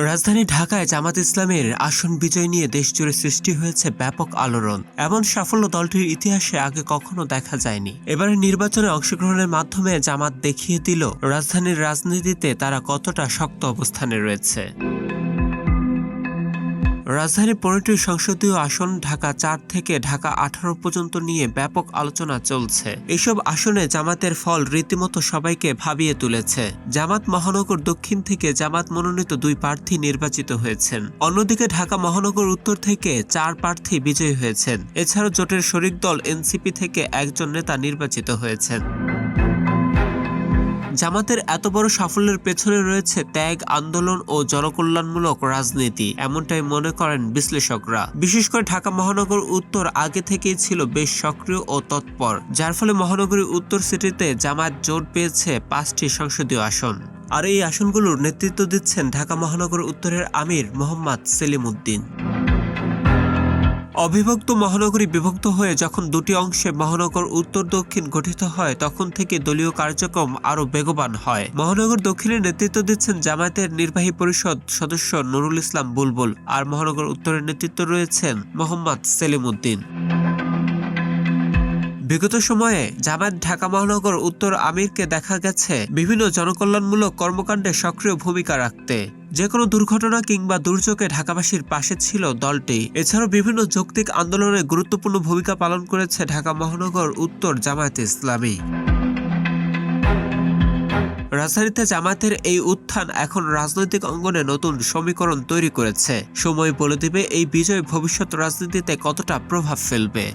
রাজধানী ঢাকায় জামাত ইসলামের আসন বিজয় নিয়ে দেশজুড়ে সৃষ্টি হয়েছে ব্যাপক আলোড়ন। এমন সাফল্য দলটির ইতিহাসে আগে কখনো দেখা যায়নি। এবারে নির্বাচনে অংশগ্রহণের মাধ্যমে জামাত দেখিয়ে দিল রাজধানীর রাজনীতিতে তারা কতটা শক্ত অবস্থানে রয়েছে। রাজধানীর 15টি সংসদীয় আসন ঢাকা 4 থেকে ঢাকা 18 পর্যন্ত নিয়ে ব্যাপক আলোচনা চলছে। এসব আসনে জামাতের ফল রীতিমতো সবাইকে ভাবিয়ে তুলেছে। জামাত মহানগর দক্ষিণ থেকে জামাত মনোনীত 2 প্রার্থী নির্বাচিত হয়েছেন। অন্যদিকে ঢাকা মহানগর উত্তর থেকে 4 প্রার্থী বিজয়ী হয়েছেন। এছাড়াও জোটের শরিক দল এনসিপি থেকে একজন নেতা নির্বাচিত হয়েছেন। জামাতের এত বড় সাফল্যের পেছনে রয়েছে ত্যাগ, আন্দোলন ও জনকল্যাণমূলক রাজনীতি, এমনটাই মনে করেন বিশ্লেষকরা। বিশেষ করে ঢাকা মহানগর উত্তর আগে থেকেই ছিল বেশ সক্রিয় ও তৎপর, যার ফলে মহানগরী উত্তর সিটিতে জামায়াত জোট পেয়েছে 5টি সংসদীয় আসন। আর এই আসনগুলোর নেতৃত্ব দিচ্ছেন ঢাকা মহানগর উত্তরের আমির মোহাম্মদ সেলিম উদ্দিন। অবিভক্ত মহানগরী বিভক্ত হয়ে যখন 2টি অংশে মহানগর উত্তর দক্ষিণ গঠিত হয়, তখন থেকে দলীয় কার্যক্রম আরো বেগবান হয়। মহানগর দক্ষিণের নেতৃত্ব দিচ্ছেন জামায়াতের নির্বাহী পরিষদ সদস্য নুরুল ইসলাম বুলবুল, আর মহানগর উত্তরের নেতৃত্ব রয়েছেন মোহাম্মদ সেলিম উদ্দিন। বিগত সময়ে জামায়াত ঢাকা মহানগর উত্তর আমিরকে দেখা গেছে বিভিন্ন জনকল্যাণমূলক কর্মকাণ্ডে সক্রিয় ভূমিকা রাখতে। যে কোনো দুর্ঘটনা কিংবা দুর্যোগে ঢাকাবাসীর পাশে ছিল দলটি। এছাড়াও বিভিন্ন যৌক্তিক আন্দোলনে গুরুত্বপূর্ণ ভূমিকা পালন করেছে ঢাকা মহানগর উত্তর জামায়াতে ইসলামী। রাজধানীতে জামায়াতের এই উত্থান এখন রাজনৈতিক অঙ্গনে নতুন সমীকরণ তৈরি করেছে। সময় বলে দিবে এই বিজয় ভবিষ্যৎ রাজনীতিতে কতটা প্রভাব ফেলবে।